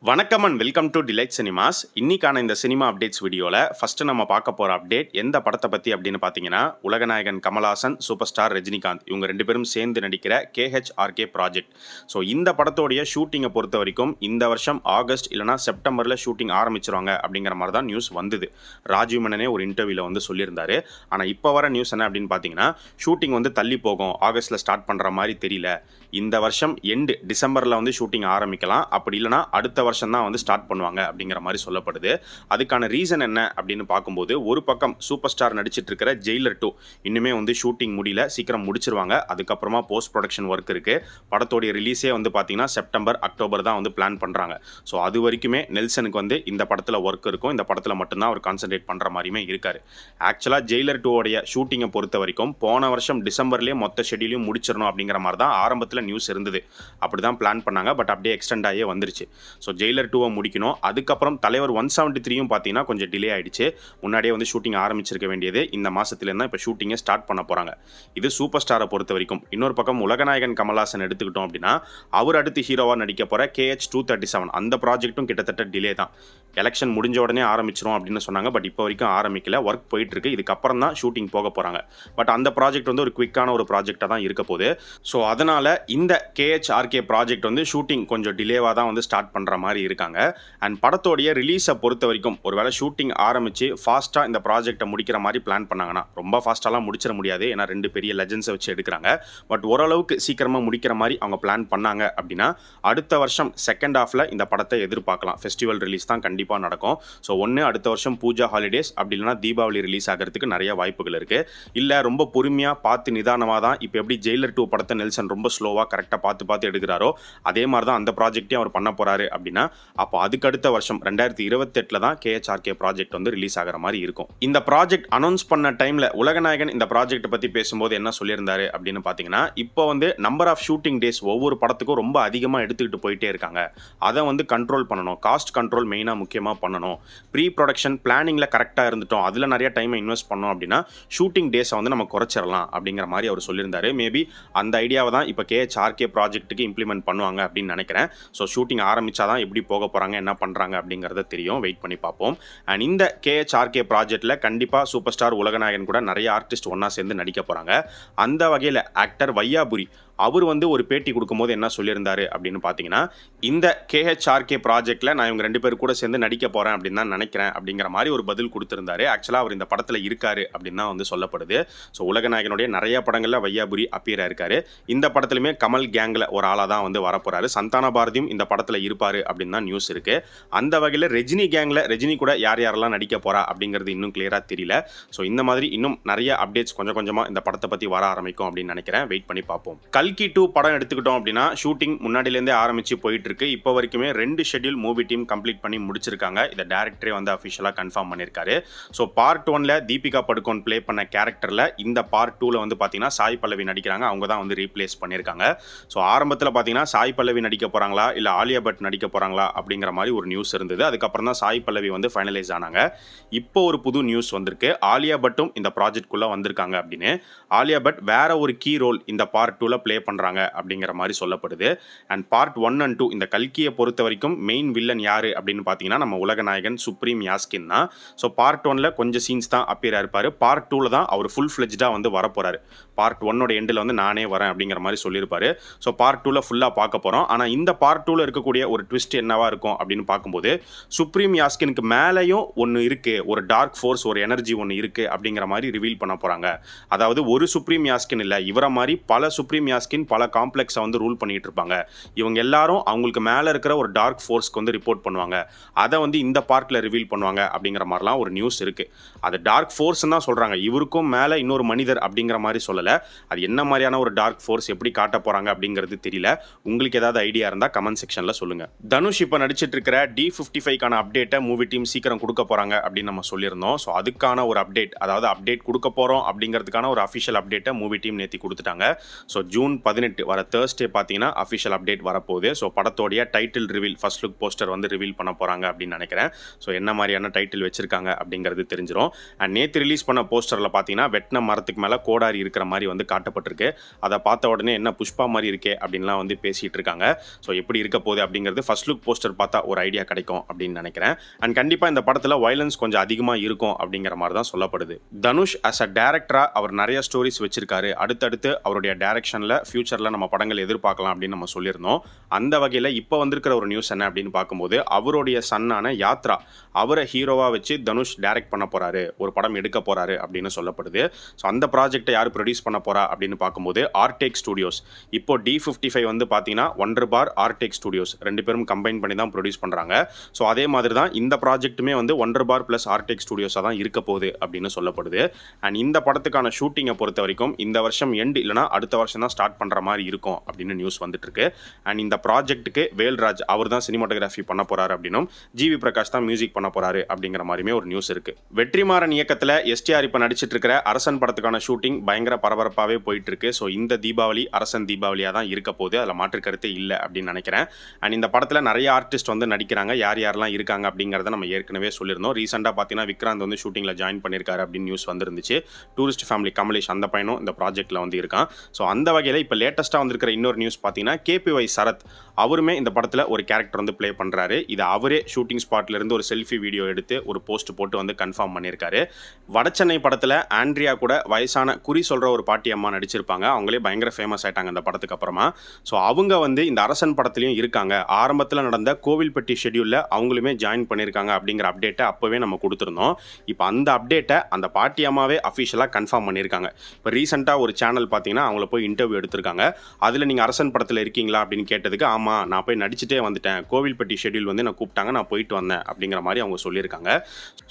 வணக்கம் and welcome to delight cinemas. இன்னைக்கான இந்த சினிமா அப்டேட்ஸ் வீடியோவில் ஃபஸ்ட்டு நம்ம பார்க்க போகிற அப்டேட் எந்த படத்தை பற்றி அப்படின்னு பார்த்தீங்கன்னா, உலகநாயகன் கமல்ஹாசன், சூப்பர் ஸ்டார் ரஜினிகாந்த் இவங்க ரெண்டு பேரும் சேர்ந்து நடிக்கிற KHRK ப்ராஜெக்ட். ஸோ இந்த படத்தோடைய ஷூட்டிங்கை பொறுத்த வரைக்கும் இந்த வருஷம் ஆகஸ்ட் இல்லைனா செப்டம்பரில் ஷூட்டிங் ஆரம்பிச்சிருவாங்க அப்படிங்கிற மாதிரி தான் நியூஸ் வந்தது. ராஜீவ் மேனனே ஒரு இன்டர்வியூவில் வந்து சொல்லியிருந்தாரு. ஆனால் இப்போ வர நியூஸ் என்ன அப்படின்னு பார்த்தீங்கன்னா, ஷூட்டிங் வந்து தள்ளி போகும், ஆகஸ்ட்டில் ஸ்டார்ட் பண்ணுற மாதிரி தெரியல. இந்த வருஷம் எண்டு டிசம்பரில் வந்து ஷூட்டிங் ஆரம்பிக்கலாம், அப்படி இல்லைனா அடுத்த வருஷம் தான் வந்து ஸ்டார்ட் பண்ணுவாங்க அப்படிங்கிற மாதிரி சொல்லப்படுது. அதுக்கான ரீசன் என்ன அப்படின்னு பார்க்கும்போது, ஒரு பக்கம் சூப்பர் ஸ்டார் நடிச்சிட்டு இருக்கிற ஜெயிலர் 2 இன்னுமே வந்து ஷூட்டிங் முடியல, சீக்கிரம் முடிச்சிருவாங்க. அதுக்கப்புறமா போஸ்ட் ப்ரொடக்ஷன் ஒர்க் இருக்கு. படத்தோடைய ரிலீஸே வந்து பார்த்தீங்கன்னா செப்டம்பர் அக்டோபர் தான் வந்து பிளான் பண்ணுறாங்க. ஸோ அது வரைக்குமே நெல்சனுக்கு வந்து இந்த படத்தில் ஒர்க் இருக்கும், இந்த படத்தில் மட்டும்தான் அவர் கான்சென்ட்ரேட் பண்ணுற மாதிரியுமே இருக்காரு. ஆக்சுவலாக ஜெயிலர் 2 ஷூட்டிங்கை பொறுத்த வரைக்கும் போன வருஷம் டிசம்பர்லேயே மொத்த ஷெடியூலையும் முடிச்சிடணும் அப்படிங்கிற மாதிரி தான் ஆரம்பத்தில் நியூஸ் இருந்தது. அப்படி தான் பிளான் பண்ணாங்க. பட் அப்படியே எக்ஸ்டெண்ட் ஆகியே வந்துருச்சு. ஸோ ஜெயிலர் 2 முடிக்கணும். அதுக்கப்புறம் தலைவர் 173 பார்த்தீங்கன்னா கொஞ்சம் டிலே ஆயிடுச்சு. முன்னாடியே வந்து ஷூட்டிங் ஆரம்பிச்சிருக்க வேண்டியது. இந்த மாசத்துலேருந்து இப்போ ஷூட்டிங்கை ஸ்டார்ட் பண்ண போகிறாங்க. இது சூப்பர் ஸ்டாரை பொறுத்த வரைக்கும். இன்னொரு பக்கம் உலகநாயகன் கமல்ஹாசன் எடுத்துக்கிட்டோம் அப்படின்னா, அவர் அடுத்து ஹீரோவாக நடிக்க போகிற KH237 அந்த ப்ராஜெக்ட்டும் கிட்டத்தட்ட டிலே தான். எலெக்ஷன் முடிஞ்ச உடனே ஆரம்பிச்சிரும் அப்படின்னு சொன்னாங்க. பட் இப்போ வரைக்கும் ஆரம்பிக்கல, ஒர்க் போயிட்டு இருக்கு. இதுக்கப்புறம் தான் ஷூட்டிங் போக போகிறாங்க. பட் அந்த ப்ராஜெக்ட் வந்து ஒரு குவிக்கான ஒரு ப்ராஜெக்டாக தான் இருக்க போகுது. ஸோ அதனால் இந்த KHRK ப்ராஜெக்ட் வந்து ஷூட்டிங் கொஞ்சம் டிலேவாக தான் வந்து ஸ்டார்ட் பண்ணுற மாதிரி இருக்காங்க. அண்ட் படத்தோடைய ரிலீஸை பொறுத்த வரைக்கும் ஒருவேளை ஷூட்டிங் ஆரம்பித்து ஃபாஸ்ட்டாக இந்த ப்ராஜெக்டை முடிக்கிற மாதிரி பிளான் பண்ணாங்கன்னா, ரொம்ப ஃபாஸ்ட்டாலாம் முடிச்சிட முடியாது, ஏன்னா ரெண்டு பெரிய லெஜெண்ட்ஸை வச்சு எடுக்கிறாங்க. பட் ஓரளவுக்கு சீக்கிரமாக முடிக்கிற மாதிரி அவங்க பிளான் பண்ணாங்க அப்படின்னா, அடுத்த வருஷம் செகண்ட் ஹாஃபில் இந்த படத்தை எதிர்பார்க்கலாம். ஃபெஸ்டிவல் ரிலீஸ் தான் கண்டிப்பாக நடக்கும். ஸோ ஒன்று அடுத்த வருஷம் பூஜா ஹாலிடேஸ், அப்படி இல்லைனா தீபாவளி ரிலீஸ் ஆகிறதுக்கு நிறைய வாய்ப்புகள் இருக்குது. இல்லை ரொம்ப பொறுமையாக பார்த்து நிதானமாக தான், இப்போ எப்படி ஜெயிலர் 2 படத்தை நெல்சன் ரொம்ப ஸ்லோவாக கரெக்டாக பார்த்து எடுக்கிறாரோ அதே மாதிரி தான் அந்த ப்ராஜெக்டையும் அவர் பண்ண போகிறாரு அப்படின்னா, அப்போ அதுக்கு அடுத்த வருஷம் 2028 தான் KHRK ப்ராஜெக்ட் வந்து ரிலீஸ் ஆகிற மாதிரி இருக்கும். இந்த ப்ராஜெக்ட் அனௌன்ஸ் பண்ண டைமில் உலகநாயகன் இந்த ப்ராஜெக்ட்டை பற்றி பேசும்போது என்ன சொல்லியிருந்தாரு அப்படின்னு பார்த்தீங்கன்னா, இப்போ வந்து நம்பர் ஆஃப் ஷூட்டிங் டேஸ் ஒவ்வொரு படத்துக்கும் ரொம்ப அதிகமாக எடுத்துக்கிட்டு போயிட்டே இருக்காங்க. அதை வந்து கண்ட்ரோல் பண்ணணும், காஸ்ட் கண்ட்ரோல் மெயினாக முக்கியமாக பண்ணணும். ப்ரீ ப்ரொடக்ஷன் பிளானிங்கில் கரெக்டாக இருந்துட்டோம், அதில் நிறைய டைமை இன்வெஸ்ட் பண்ணோம் அப்படின்னா ஷூட்டிங் டேஸை வந்து நம்ம குறைச்சிடலாம் அப்படிங்கிற மாதிரி அவர் சொல்லியிருந்தாரு. மேபி அந்த ஐடியாவை தான் இப்போ KHRK ப்ராஜெக்ட்டுக்கு இம்ப்ளிமெண்ட் பண்ணுவாங்க அப்படின்னு நினைக்கிறேன். ஸோ ஷூட்டிங் ஆரம்பிச்சாதான் எப்படி போக போகிறாங்க, என்ன பண்ணுறாங்க அப்படிங்கிறத தெரியும். வெயிட் பண்ணி பார்ப்போம். அண்ட் இந்த KHRK ப்ராஜெக்ட்டில் கண்டிப்பாக சூப்பர் ஸ்டார் உலகநாயகன் கூட நிறைய ஆர்டிஸ்ட் ஒன்றா சேர்ந்து நடிக்க போகிறாங்க. அந்த வகையில் ஆக்டர் வையாபுரி அவர் வந்து ஒரு பேட்டி கொடுக்கும்போது என்ன சொல்லியிருந்தாரு அப்படின்னு பார்த்தீங்கன்னா, இந்த KHRK ப்ராஜெக்டில் நான் இவங்க ரெண்டு பேர் கூட சேர்ந்து நடிக்க போகிறேன் அப்படின்னு தான் நினைக்கிறேன் அப்படிங்கிற மாதிரி ஒரு பதில் கொடுத்துருந்தாரு. ஆக்சுவலாக அவர் இந்த படத்தில் இருக்காரு அப்படின்னு தான் வந்து சொல்லப்படுது. ஸோ உலகநாயகனுடைய நிறைய படங்களில் வையாபுரி அப்பியராக இருக்காரு. இந்த படத்துலையுமே கமல் கேங்கில் ஒரு ஆளாக தான் வந்து வரப்போறாரு. சந்தான பாரதியும் இந்த படத்தில் இருப்பார் அப்படின்னு தான் நியூஸ் இருக்குது. அந்த வகையில் ரஜினி கேங்கில் ரஜினி கூட யார் யாரெல்லாம் நடிக்க போகிறா அப்படிங்கிறது இன்னும் கிளியராக தெரியல. ஸோ இந்த மாதிரி இன்னும் நிறைய அப்டேட்ஸ் கொஞ்சம் கொஞ்சமாக இந்த படத்தை பற்றி வர ஆரம்பிக்கும் அப்படின்னு நினைக்கிறேன். வெயிட் பண்ணி பார்ப்போம். கல்கி 2 படம் எடுத்துக்கிட்டோம் அப்படின்னா ஷூட்டிங் முன்னாடியிலேருந்தே ஆரம்பிச்சு போயிட்டு இருக்கு. இப்போ வரைக்குமே 2 ஷெட்யூல் மூவி டீம் கம்ப்ளீட் பண்ணி முடிச்சிருக்காங்க. இதை டைரக்டரே வந்து அஃபிஷியலாக கன்ஃபார்ம் பண்ணியிருக்காரு. ஸோ பார்ட் 1ல தீபிகா படுகோன் ப்ளே பண்ண கேரக்டரில் இந்த பார்ட் 2ல வந்து பார்த்தீங்கன்னா சாய் பல்லவி நடிக்கிறாங்க. அவங்க தான் வந்து ரீப்ளேஸ் பண்ணியிருக்காங்க. ஸோ ஆரம்பத்தில் பார்த்தீங்கன்னா சாய் பல்லவி நடிக்க போகிறாங்களா இல்லை ஆலியா பட் நடிக்க போகிறாங்களா அப்படிங்கிற மாதிரி ஒரு நியூஸ் இருந்தது. அதுக்கப்புறம் தான் சாய் பல்லவி வந்து ஃபைனலைஸ் ஆனாங்க. இப்போ ஒரு புது நியூஸ் வந்திருக்கு, ஆலியா பட்டும் இந்த ப்ராஜெக்ட்குள்ளே வந்திருக்காங்க அப்படின்னு. ஆலியா பட் வேற ஒரு கீ ரோல் இந்த பார்ட் 2ல ப்ளே பண்ணுறாங்க அப்படிங்கிற மாதிரி சொல்லப்படுது. அண்ட் பார்ட் 1 and 2 இந்த கல்கியை பொறுத்த வரைக்கும் மெயின் வில்லன் யாரு அப்படின்னு பார்த்தீங்கன்னா நம்ம உலகநாயகன் சுப்ரீம் யாஸ்கின் தான். ஸோ பார்ட் 1ல கொஞ்சம் சீன்ஸ் தான் அப்பியர் ஆயிருப்பாரு. பார்ட் 2ல தான் அவர் ஃபுல் ஃப்ளெஜ்டாக வந்து வரப்போறாரு. பார்ட் 1ஓட எண்டில் வந்து நானே வரேன் அப்படிங்கிற மாதிரி சொல்லியிருப்பாரு. ஸோ பார்ட் 2ல ஃபுல்லாக பார்க்க போகிறோம். ஆனால் இந்த பார்ட் 2ல இருக்கக்கூடிய ஒரு ட்விஸ்ட் என்னவா இருக்கும் அப்படின்னு பார்க்கும்போது, சுப்ரீம் யாஸ்கினுக்கு மேலேயும் ஒன்று இருக்கு, ஒரு டார்க் ஃபோர்ஸ், ஒரு எனர்ஜி ஒன்று இருக்கு அப்படிங்கிற மாதிரி ரிவீல் பண்ண போறாங்க. அதாவது ஒரு சுப்ரீம் யாஸ்கின் இல்லை, இவரை மாதிரி பல சுப்ரீம் யாஸ்கின் பல காம்ப்ளெக்ஸை வந்து ரூல் பண்ணிட்டு இருப்பாங்க. இவங்க எல்லாரும் அவங்களுக்கு மேலே இருக்கிற ஒரு டார்க் ஃபோர்ஸ்க்கு வந்து ரிப்போர்ட் பண்ணுவாங்க. அதை வந்து இந்த பார்ட்டில் ரிவீல் பண்ணுவாங்க அப்படிங்கிற மாதிரிலாம் ஒரு நியூஸ் இருக்கு. அது டார்க் ஃபோர்ஸ் தான் சொல்றாங்க, இவருக்கும் மேலே இன்னொரு மனிதர் அப்படிங்கிற மாதிரி சொல்லலை. அது என்ன மாதிரியான ஒரு டார்க் ஃபோர்ஸ் எப்படி காட்ட போறாங்க அப்படிங்கிறது தெரியல. உங்களுக்கு ஏதாவது ஐடியா இருந்தால் கமெண்ட் செக்ஷனில் சொல்லுங்க. தனுஷ் இப்போ நடிச்சிட்டு இருக்கிற D55க்கான அப்டேட்டை மூவி டீம் சீக்கிரம் கொடுக்க போறாங்க அப்படின்னு நம்ம சொல்லியிருந்தோம். ஸோ அதுக்கான ஒரு அப்டேட், அதாவது அப்டேட் கொடுக்க போறோம் அப்படிங்கிறதுக்கான ஒரு அஃபிஷியல் அப்டேட்டை மூவி டீம் நேற்று கொடுத்துட்டாங்க. ஸோ ஜூன் ஜூன் 18 வர தேர்ஸ்டே பார்த்தீங்கன்னா அஃபிஷியல் அப்டேட் வரப்போகுது. ஸோ படத்தோடைய title reveal, first look poster வந்து ரிவீல் பண்ண போகிறாங்க அப்படின்னு நினைக்கிறேன். ஸோ என்ன மாதிரியான டைட்டில் வச்சிருக்காங்க அப்படிங்கிறது தெரிஞ்சிடும். அண்ட் நேற்று ரிலீஸ் பண்ண போஸ்டரில் பார்த்தீங்கன்னா வெட்டின மரத்துக்கு மேலே கோடாரி இருக்கிற மாதிரி வந்து காட்டப்பட்டிருக்கு. அதை பார்த்த உடனே என்ன புஷ்பா மாதிரி இருக்கே அப்படின்லாம் வந்து பேசிகிட்டு இருக்காங்க. ஸோ எப்படி இருக்க போகுது அப்படிங்கிறது ஃபர்ஸ்ட் லுக் போஸ்டர் பார்த்தா ஒரு ஐடியா கிடைக்கும் அப்படின்னு நினைக்கிறேன். அண்ட் கண்டிப்பாக இந்த படத்தில் வயலன்ஸ் கொஞ்சம் அதிகமாக இருக்கும் அப்படிங்கிற மாதிரி தான் சொல்லப்படுது. தனுஷ் அஸ் அ டேரக்டராக அவர் நிறைய ஸ்டோரிஸ் வச்சிருக்காரு. அடுத்தடுத்து அவருடைய டைரக்ஷனில் ஃபியூச்சரில் நம்ம படங்கள் எதிர்பார்க்கலாம் அப்படின்னு நம்ம சொல்லியிருந்தோம். அந்த வகையில் இப்போ வந்திருக்கிற ஒரு நியூஸ் என்ன அப்படின்னு பார்க்கும்போது அவருடைய சன்னான யாத்ரா, அவரை ஹீரோவாக வச்சு தனுஷ் டைரக்ட் பண்ண போறாரு, ஒரு படம் எடுக்க போறாரு அப்படின்னு சொல்லப்படுது. ஸோ அந்த ப்ராஜெக்டை யார் ப்ரொடியூஸ் பண்ண போறா அப்படின்னு பார்க்கும்போது ஆர்டெக் ஸ்டுடியோஸ். இப்போ D55 வந்து பார்த்தீங்கன்னா ஒண்டர் பார் ஆர்டெக் ஸ்டுடியோஸ் ரெண்டு பேரும் கம்பைன் பண்ணி தான் ப்ரொடியூஸ் பண்ணுறாங்க. ஸோ அதே மாதிரி தான் இந்த ப்ராஜெக்ட்டுமே வந்து ஒண்டர் பார் ப்ளஸ் ஆர்டெக் ஸ்டுடியோஸாக தான் இருக்க போகுது அப்படின்னு சொல்லப்படுது. அண்ட் இந்த படத்துக்கான ஷூட்டிங்கை பொறுத்த வரைக்கும் இந்த வருஷம் எண்ட் இல்லைனா அடுத்த வருஷம் தான் ஸ்டார்ட் பண்ணுற மாதிரி இருக்கும் அப்படின்னு நியூஸ் வந்துட்டு இருக்கு. அண்ட் இந்த ப்ராஜெக்ட்டுக்கு வேல்ராஜ் அவர் தான் சினிமாட்டோகிராஃபி பண்ண போறாரு அப்படின்னும் ஜிவி பிரகாஷ் தான் மியூசிக் பண்ண போறாரு அப்படிங்கிற மாதிரியுமே ஒரு நியூஸ் இருக்கு. வெற்றிமாறன் இயக்கத்தில் எஸ்டிஆர் இப்போ நடிச்சிட்டு இருக்கிற அரசன் படத்துக்கான ஷூட்டிங் பயங்கர பரபரப்பாகவே போயிட்டு இருக்கு. ஸோ இந்த தீபாவளி அரசன் தீபாவளியாக தான் இருக்க போகுது, அதில் மாற்று கருத்தே இல்லை அப்படின்னு நினைக்கிறேன். அண்ட் இந்த படத்தில் நிறைய ஆர்டிஸ்ட் வந்து நடிக்கிறாங்க. யார் யாரெல்லாம் இருக்காங்க அப்படிங்கிறத நம்ம ஏற்கனவே சொல்லியிருந்தோம். ரீசெண்டாக பார்த்தீங்கன்னா விக்ராந்த் வந்து ஷூட்டிங்கில் ஜாயின் பண்ணியிருக்காரு அப்படின்னு நியூஸ் வந்துருந்துச்சு. டூரிஸ்ட் ஃபேமிலி கமலேஷ் அந்த பையனும் இந்த ப்ராஜெக்ட்டில் வந்து இருக்கான். ஸோ அந்த வகையில் இப்போ லேட்டஸ்ட்டாக வந்திருக்கிற இன்னொரு நியூஸ் பார்த்தீங்கன்னா KPY சரத் அவருமே இந்த படத்தில் ஒரு கேரக்டர் வந்து ப்ளே பண்ணுறாரு. இது அவரே ஷூட்டிங் ஸ்பாட்ல இருந்து ஒரு செல்ஃபி வீடியோ எடுத்து ஒரு போஸ்ட் போட்டு வந்து கன்ஃபார்ம் பண்ணியிருக்காரு. வடச்சென்னை படத்தில் ஆண்ட்ரியா கூட வயசான குறி சொல்கிற ஒரு பாட்டி அம்மா நடிச்சிருப்பாங்க. அவங்களே பயங்கர ஃபேமஸ் ஆயிட்டாங்க இந்த படத்துக்கு அப்புறமா. ஸோ அவங்க வந்து இந்த அரசன் படத்துலையும் இருக்காங்க. ஆரம்பத்தில் நடந்த கோவில்பட்டி ஷெட்யூலில் அவங்களுமே ஜாயின் பண்ணியிருக்காங்க அப்படிங்கிற அப்டேட்டை அப்போவே நம்ம கொடுத்துருந்தோம். இப்போ அந்த அப்டேட்டை அந்த பாட்டி அம்மாவே அஃபிஷியலாக கன்ஃபார்ம் பண்ணியிருக்காங்க. இப்போ ரீசெண்டாக ஒரு சேனல் பார்த்தீங்கன்னா அவங்கள போய் இன்டர்வியூ எடுத்திருக்காங்க. அதில் நீங்கள் அரசன் படத்தில் இருக்கீங்களா அப்படின்னு கேட்டதுக்கு ஆமாம் நான் போய் நடிச்சுட்டே வந்துட்டேன், கோவில்பட்டி ஷெட்யூல் வந்து நான் கூப்பிட்டாங்க, நான் போயிட்டு வந்தேன் அப்படிங்கிற மாதிரி அவங்க சொல்லியிருக்காங்க.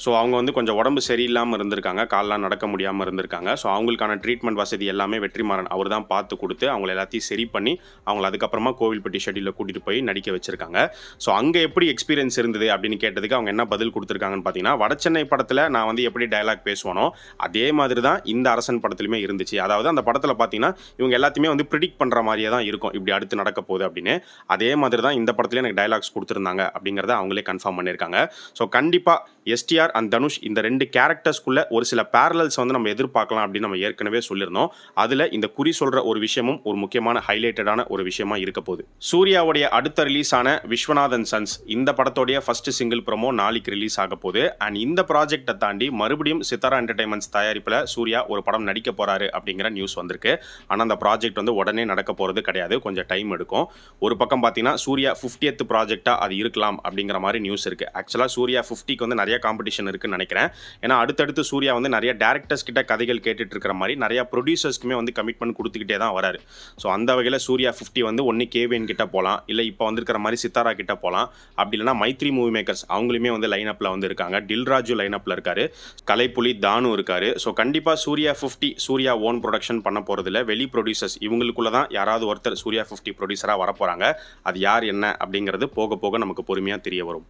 ஸோ அவங்க வந்து கொஞ்சம் உடம்பு சரியில்லாமல் இருந்திருக்காங்க, கால்லாம் நடக்க முடியாமல் இருந்திருக்காங்க. ஸோ அவங்களுக்கான ட்ரீட்மெண்ட் வசதி எல்லாமே வெற்றிமாறன் அவர் தான் பார்த்து கொடுத்து அவங்கள எல்லாத்தையும் சரி பண்ணி அவங்கள அதுக்கப்புறமா கோவில்பட்டி ஷெட்யூலில் கூட்டிகிட்டு போய் நடிக்க வச்சிருக்காங்க. ஸோ அங்கே எப்படி எக்ஸ்பீரியன்ஸ் இருந்தது அப்படின்னு கேட்டதுக்கு அவங்க என்ன பதில் கொடுத்துருக்காங்கன்னு பார்த்தீங்கன்னா, வடச்சென்னை படத்தில் நான் வந்து எப்படி டயலாக் பேசுவானோ அதே மாதிரி தான் இந்த அரசன் படத்துலையுமே இருந்துச்சு. அதாவது அந்த படத்தில் பார்த்தீங்கன்னா இவங்க எல்லாத்தையுமே வந்து ப்ரிடிக்ட் பண்ணுற மாதிரியே தான் இருக்கும், இப்படி அடுத்து நடக்க போகுது அப்படின்னு. அதே மாதிரி தான் இந்த படத்துலேயே எனக்கு டயலாக்ஸ் கொடுத்துருந்தாங்க அப்படிங்கிறத அவங்களே கன்ஃபார்ம் பண்ணியிருக்காங்க. ஸோ கண்டிப்பாக எஸ்டிஆர் அண்ட் தனுஷ் இந்த ரெண்டு கேரக்டர்ஸ்குள்ள ஒரு சில பேரலல்ஸ் வந்து நம்ம எதிர்பார்க்கலாம் அப்படின்னு நம்ம ஏற்கனவே சொல்லியிருந்தோம். அதில் இந்த குறி சொல்கிற ஒரு விஷயமும் ஒரு முக்கியமான ஹைலைட்டடான ஒரு விஷயமா இருக்க போகுது. சூர்யாவுடைய அடுத்த ரிலீஸ் ஆன விஸ்வநாதன் சன்ஸ் இந்த படத்தோடைய ஃபர்ஸ்ட் சிங்கிள் ப்ரோமோ நாளைக்கு ரிலீஸ் ஆக போகுது. அண்ட் இந்த ப்ராஜெக்டை தாண்டி மறுபடியும் சித்தாரா என்டர்டைன்மெண்ட்ஸ் தயாரிப்பில் சூர்யா ஒரு படம் நடிக்க போறாரு அப்படிங்கிற நியூஸ் வந்திருக்கு. ஆனால் அந்த ப்ராஜெக்ட் வந்து உடனே நடக்க போகிறது கிடையாது, கொஞ்சம் டைம் எடுக்கும். ஒரு பக்கம் பார்த்தீங்கன்னா சூர்யா 50th ப்ராஜெக்டாக அது இருக்கலாம் அப்படிங்கிற மாதிரி நியூஸ் இருக்குது. ஆக்சுவலாக சூர்யா 50க்கு வந்து நிறைய காம்படிஷன் இருக்குன்னு நினைக்கிறேன். ஏன்னா அடுத்தடுத்து சூர்யா வந்து நிறைய டேரக்டர்ஸ் கிட்ட கதைகள் கேட்டுட்டு இருக்கிற மாதிரி நிறைய ப்ரொடியூசர்ஸ்க்குமே வந்து கமிட்மெண்ட் கொடுத்துக்கிட்டே தான் வராரு. ஸோ அந்த வகையில் சூர்யா 50 வந்து ஒன்று கேவிஎன் கிட்ட போகலாம், இல்லை இப்போ வந்திருக்கிற மாதிரி சித்தாரா கிட்ட போகலாம், அப்படி இல்லைனா மைத்ரி மூவி மேக்கர்ஸ் அவங்களுமே வந்து லைனப்பில் வந்து இருக்காங்க. டில்ராஜு லைனப்பில் இருக்காரு, கலைப்புலி தானு இருக்காரு. ஸோ கண்டிப்பாக சூர்யா 50 சூர்யா ஓன் ப்ரொடக்ஷன் பண்ண போகிறதில்ல, வெளி ப்ரொடியூசர்ஸ் இவங்களுக்குள்ள தான் யாராவது ஒருத்தர் சூர்யா 50 ப்ரொடியூசராக வரப்போகிறாங்க. அது யார் என்ன அப்படிங்கிறது போக போக நமக்கு பொறுமையாக தெரிய வரும்.